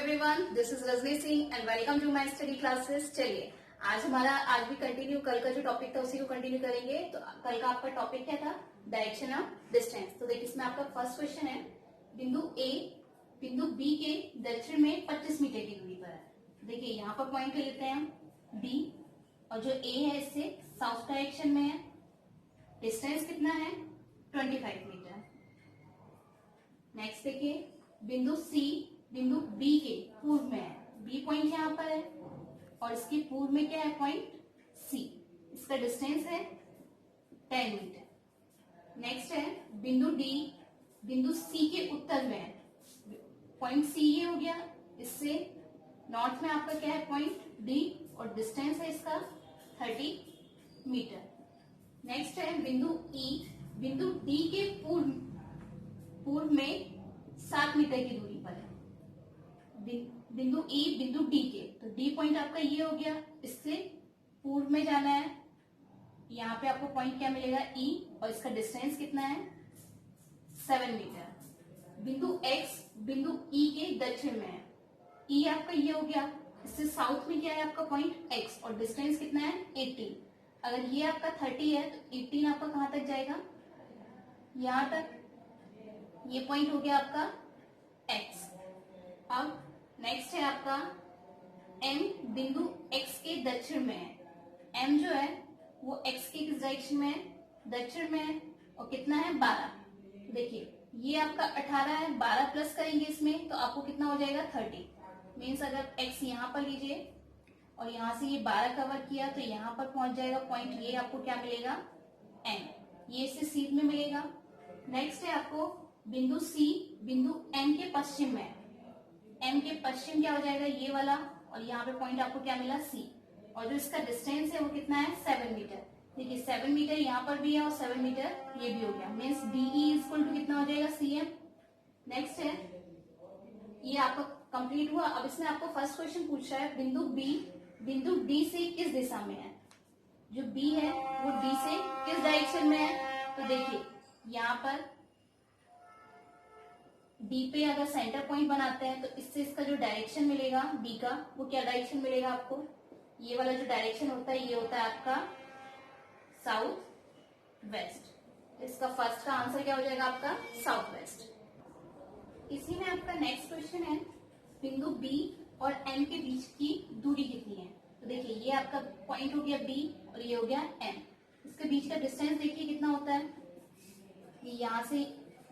Everyone, this is Rajni Singh and welcome to my study classes. चलिए आज भी कंटिन्यू, कल का जो टॉपिक था उसी को कंटिन्यू करेंगे। तो कल का आपका टॉपिक क्या था? Direction of distance. तो देखिए इसमें आपका फर्स्ट क्वेश्चन है, बिंदु ए बिंदु बी के दक्षिण में 25 मीटर की दूरी पर है। देखिए यहाँ पर पॉइंट ले लेते हैं हम बी, और जो ए है इससे साउथ डायरेक्शन में है। डिस्टेंस कितना है? 25 मीटर। नेक्स्ट देखिए बिंदु सी बिंदु बी के पूर्व में है। बी पॉइंट यहाँ पर है और इसके पूर्व में क्या है? Point C. इसका डिस्टेंस है 10 मीटर। नेक्स्ट है बिंदु डी बिंदु सी के उत्तर में है। पॉइंट सी ये हो गया, इससे नॉर्थ में आपका क्या है? पॉइंट डी, और डिस्टेंस है इसका 30 मीटर। नेक्स्ट है बिंदु ई बिंदु डी के पूर्व में 7 मीटर की दूरी पर है। बिंदु ई बिंदु डी के, तो डी पॉइंट आपका ये हो गया, इससे पूर्व में जाना है। यहाँ पे आपको पॉइंट क्या मिलेगा? ई, और इसका डिस्टेंस कितना है? 7 मीटर। बिंदु एक्स बिंदु ई के दक्षिण में है। ई आपका ये हो गया, इससे साउथ में क्या है आपका? पॉइंट एक्स, और डिस्टेंस कितना है? 18। अगर ये आपका 30 है तो 18 आपका कहां तक जाएगा? यहां तक। ये पॉइंट हो गया आपका एक्स। अब नेक्स्ट है आपका एम बिंदु एक्स के दक्षिण में है। एम जो है वो एक्स के किस डायरेक्शन में है? दक्षिण में है, और कितना है? 12। देखिए ये आपका 18 है, 12 प्लस करेंगे इसमें तो आपको कितना हो जाएगा? 30। मीन्स अगर एक्स यहाँ पर लीजिए और यहाँ से ये 12 कवर किया तो यहाँ पर पहुंच जाएगा पॉइंट, ये आपको क्या मिलेगा? एम। ये इससे सीध में मिलेगा। नेक्स्ट है आपको बिंदु सी बिंदु एम के पश्चिम में। एम के पश्चिम क्या हो जाएगा? ये वाला, और यहाँ पे पॉइंट आपको क्या मिला? सी। और जो इसका डिस्टेंस है वो कितना है? 7 मीटर। देखिए 7 मीटर यहाँ पर भी है और 7 मीटर ये भी हो गया। मीन्स डीई इक्वल टू कितना हो जाएगा? C M. नेक्स्ट है, ये आपका कंप्लीट हुआ। अब इसमें आपको फर्स्ट क्वेश्चन पूछ रहा है बिंदु बी बिंदु डी से किस दिशा में है? जो बी है वो डी से किस डायरेक्शन में है? तो देखिए यहाँ पर डी पे अगर सेंटर पॉइंट बनाते हैं तो इससे इसका जो डायरेक्शन मिलेगा डी का, वो क्या डायरेक्शन मिलेगा आपको? ये वाला जो डायरेक्शन होता है ये होता है आपका साउथ वेस्ट। इसका फर्स्ट का आंसर क्या हो जाएगा आपका? South west. इसी में आपका नेक्स्ट क्वेश्चन है, बिंदु बी और एम के बीच की दूरी कितनी है? तो देखिए ये आपका पॉइंट हो गया बी और ये हो गया एम। इसके बीच का डिस्टेंस देखिए कितना होता है? यहाँ से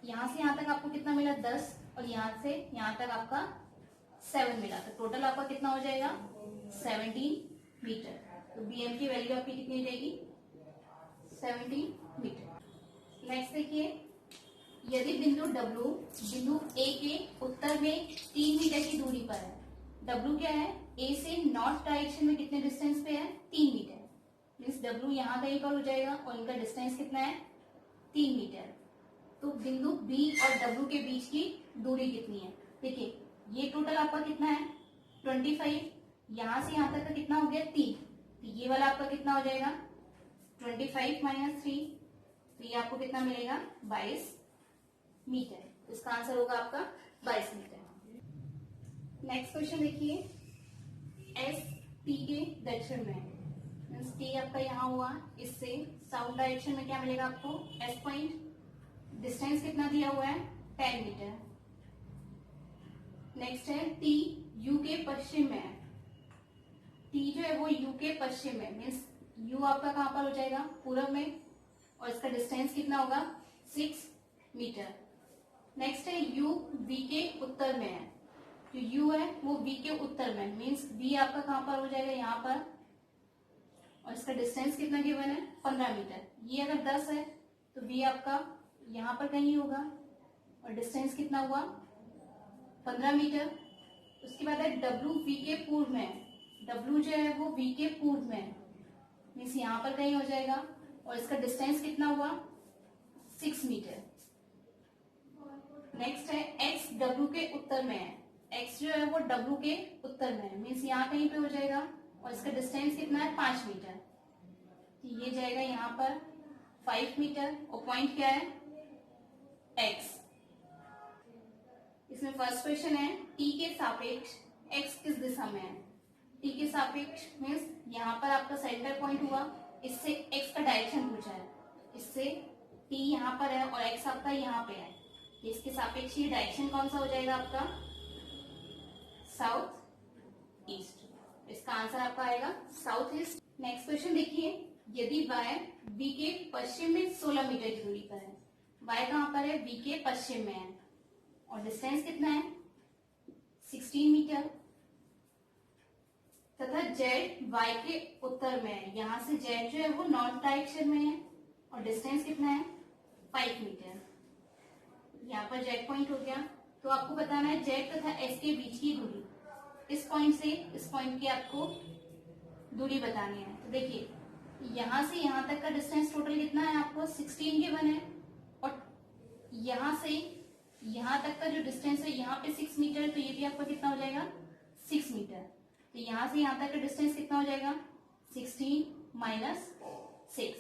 यहाँ तक आपको कितना मिला? 10, और यहाँ से यहाँ तक आपका 7 मिला। तो टोटल आपका कितना हो जाएगा? 17 मीटर। तो बीएम की वैल्यू आपकी कितनी हो जाएगी? 17 मीटर। नेक्स्ट देखिए, यदि बिंदु डब्ल्यू बिंदु ए के उत्तर में 3 मीटर की दूरी पर है। डब्ल्यू क्या है? ए से नॉर्थ डायरेक्शन में कितने डिस्टेंस पे है? 3 मीटर। मीन्स डब्ल्यू यहाँ कहीं पर हो जाएगा, और इनका डिस्टेंस कितना है? 3 मीटर। तो बिंदु बी और डब्ल्यू के बीच की दूरी कितनी है? देखिए ये टोटल आपका कितना है? 25। यहां से यहां तक का कितना हो गया? 3। तो ये वाला आपका कितना हो जाएगा? 25 माइनस 3, तो ये आपको कितना मिलेगा? 22 मीटर। इसका आंसर होगा आपका 22 मीटर। नेक्स्ट क्वेश्चन देखिए, एस टी के दक्षिण में, टी आपका यहाँ हुआ, इससे साउथ डायरेक्शन में क्या मिलेगा आपको? S point. डिस्टेंस कितना दिया हुआ है? 10 मीटर। नेक्स्ट है टी यू के पश्चिम में है। टी जो है वो यू के पश्चिम में, मीन्स यू आपका कहां पर हो जाएगा? पूर्व में, और इसका डिस्टेंस कितना होगा? 6 मीटर। नेक्स्ट है यू वी के उत्तर में है। जो यू है वो वी के उत्तर में, मीन्स वी आपका कहां पर हो जाएगा? यहाँ पर, और इसका डिस्टेंस कितना गिवन है? 15 मीटर। ये अगर 10 है तो वी आपका यहाँ पर कहीं होगा, और डिस्टेंस कितना हुआ? 15 मीटर। उसके बाद है डब्ल्यू वी के पूर्व में है। डब्ल्यू जो है वो वी के पूर्व में है, मीन्स यहाँ पर कहीं हो जाएगा, और इसका डिस्टेंस कितना हुआ? 6 मीटर। नेक्स्ट है एक्स डब्ल्यू के उत्तर में है। एक्स जो है वो डब्ल्यू के उत्तर में है, मीन्स यहाँ कहीं पे हो जाएगा, और इसका डिस्टेंस कितना है? 5 मीटर। तो ये जाएगा यहाँ पर 5 मीटर, और पॉइंट क्या है? एक्स। इसमें फर्स्ट क्वेश्चन है टी के सापेक्ष एक्स किस दिशा में है, टी के सापेक्ष, मीन्स यहाँ पर आपका सेंटर पॉइंट हुआ, इससे एक्स का डायरेक्शन पूछा है, इससे टी यहाँ पर है और एक्स आपका यहाँ पे है, इसके सापेक्ष ये डायरेक्शन कौन सा हो जाएगा आपका, साउथ ईस्ट। इसका आंसर आपका आएगा साउथ ईस्ट। नेक्स्ट क्वेश्चन देखिए, यदि y v के पश्चिम में 16 मीटर की दूरी पर है, y कहाँ पर है, v के पश्चिम में है और डिस्टेंस कितना है 16 मीटर, तथा z y के उत्तर में है, यहाँ से z जो है वो नॉर्थ डायरेक्शन में है और डिस्टेंस कितना है 5 मीटर। यहाँ पर z पॉइंट हो गया, तो आपको बताना है z तथा s के बीच की दूरी, इस पॉइंट से इस पॉइंट की आपको दूरी बतानी है। तो देखिए यहाँ से यहाँ तक का डिस्टेंस टोटल कितना है आपको 16 गिवन है, और यहाँ से यहाँ तक का जो डिस्टेंस है यहाँ पे 6 मीटर, तो ये भी आपका कितना हो जाएगा 6 मीटर। तो यहाँ से यहाँ तक का डिस्टेंस कितना हो जाएगा 16 माइनस 6,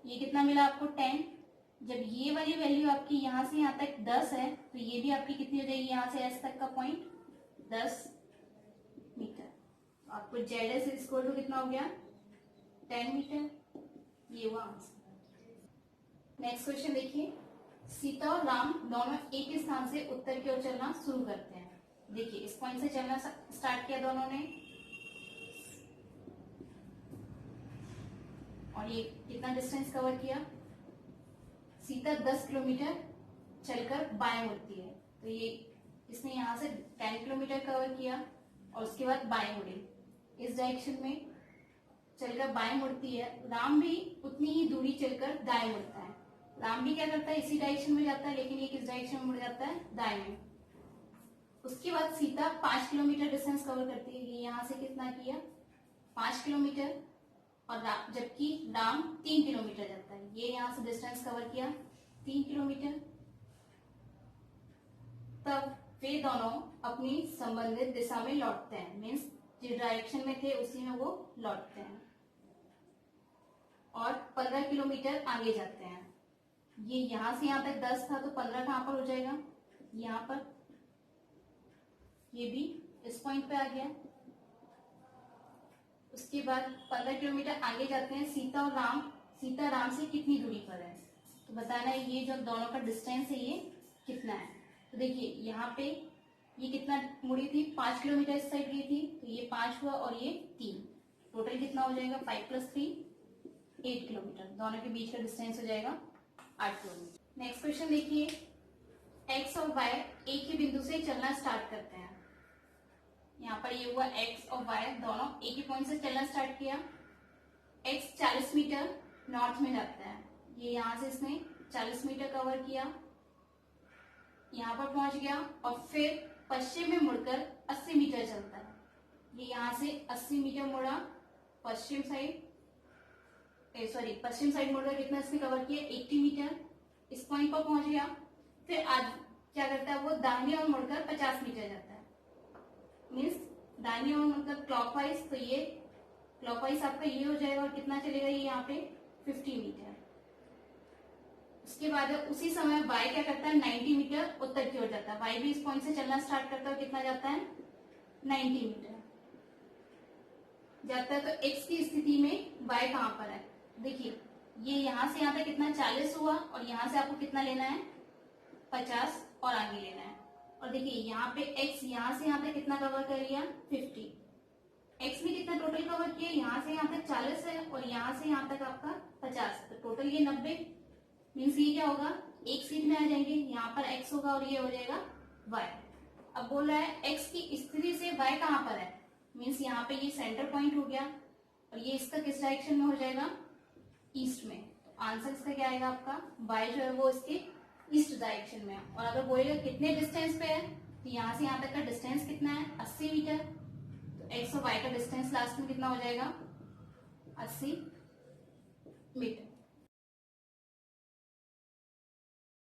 ये कितना मिला आपको 10। जब ये वाली वैल्यू आपकी यहाँ से यहाँ तक 10 है, तो ये भी आपकी कितनी हो जाएगी, यहाँ से एस तक का पॉइंट 10 मीटर। आपको जेड एस इक्वल टू कितना हो गया 10 मीटर, ये हुआ आंसर। नेक्स्ट क्वेश्चन देखिए, सीता और राम दोनों एक ही स्थान से उत्तर की ओर चलना शुरू करते हैं। देखिए इस पॉइंट से चलना स्टार्ट किया दोनों ने, और ये कितना डिस्टेंस कवर किया, सीता 10 किलोमीटर चलकर बाएं मुड़ती है, तो ये इसने यहाँ से 10 किलोमीटर कवर किया और उसके बाद बाएं मुड़ी, इस डायरेक्शन में चलकर बाएं मुड़ती है। राम भी उतनी ही दूरी चलकर दाएं मुड़ता है, राम भी क्या करता है इसी डायरेक्शन में जाता है, लेकिन ये किस डायरेक्शन में मुड़ जाता है दाएं में। उसके बाद सीता 5 किलोमीटर डिस्टेंस कवर करती है, ये यहाँ से कितना किया 5 किलोमीटर, और जबकि राम 3 किलोमीटर जाता है, ये यहाँ से डिस्टेंस कवर किया 3 किलोमीटर। तब वे दोनों अपनी संबंधित दिशा में लौटते हैं, मीन्स जिस डायरेक्शन में थे उसी में वो लौटते हैं और 15 किलोमीटर आगे जाते हैं। ये यहाँ से यहाँ तक 10 था, तो 15 कहाँ पर हो जाएगा, यहाँ पर, ये भी इस पॉइंट पे आ गया। उसके बाद 15 किलोमीटर आगे जाते हैं, सीता राम से कितनी दूरी पर है, तो बताना है ये जो दोनों का डिस्टेंस है ये कितना है। तो देखिए यहाँ पे ये कितना मुड़ी थी 5 किलोमीटर इस साइड गई थी, तो ये 5 हुआ और ये 3, टोटल कितना हो जाएगा 5 + 3 8 किलोमीटर, दोनों के बीच का डिस्टेंस हो जाएगा 8 किलोमीटर। नेक्स्ट क्वेश्चन देखिए, एक्स और वाई एक ही बिंदु से चलना स्टार्ट करते हैं। यहाँ पर ये हुआ एक्स और वाई दोनों एक ही पॉइंट से चलना स्टार्ट किया। एक्स 40 मीटर नॉर्थ में जाता है, ये यहाँ से इसने 40 मीटर कवर किया, यहाँ पर पहुंच गया और फिर पश्चिम में मुड़कर 80 मीटर चलता है, ये यहाँ से 80 मीटर मुड़ा पश्चिम साइड मुड़कर कितना इसने कवर किया 80 मीटर, इस पॉइंट पर पहुंच गया। फिर आज क्या करता है वो दाहिने ओर मुड़कर 50 मीटर जाता है, मीन्स दाहिने ओर मुड़कर क्लॉकवाइज, तो ये क्लॉकवाइज आपका ये हो जाएगा और कितना चलेगा ये यहाँ पे 50 मीटर। उसके बाद उसी समय y क्या करता है 90 मीटर उत्तर की ओर जाता है, y भी इस पॉइंट से चलना स्टार्ट करता है, कितना जाता है 90 मीटर जाता है। तो x की स्थिति में y कहाँ पर है, देखिए ये यहाँ से यहाँ तक कितना 40 हुआ और यहाँ से आपको कितना लेना है 50 और आगे लेना है। और देखिए यहाँ पे x यहाँ से यहाँ तक कितना कवर कर लिया 50, x में कितना टोटल कवर किया, यहाँ से यहाँ तक 40 है और यहाँ से यहाँ तक आपका 50, तो टोटल ये 90, मीन्स ये क्या होगा एक सीट में आ जाएंगे, यहाँ पर x होगा और ये हो जाएगा y। अब बोल रहा है x की स्थिति से y कहाँ पर है, मीन्स यहाँ पे ये सेंटर पॉइंट हो गया और ये इसका किस डायरेक्शन में हो जाएगा ईस्ट में, तो आंसर इसका क्या आएगा आपका y जो है वो इसके ईस्ट डायरेक्शन में है। और अगर बोलेगा कितने डिस्टेंस पे है, तो यहाँ से यहाँ तक का डिस्टेंस कितना है 80 मीटर, तो x और y का डिस्टेंस लास्ट में कितना हो जाएगा 80 मीटर।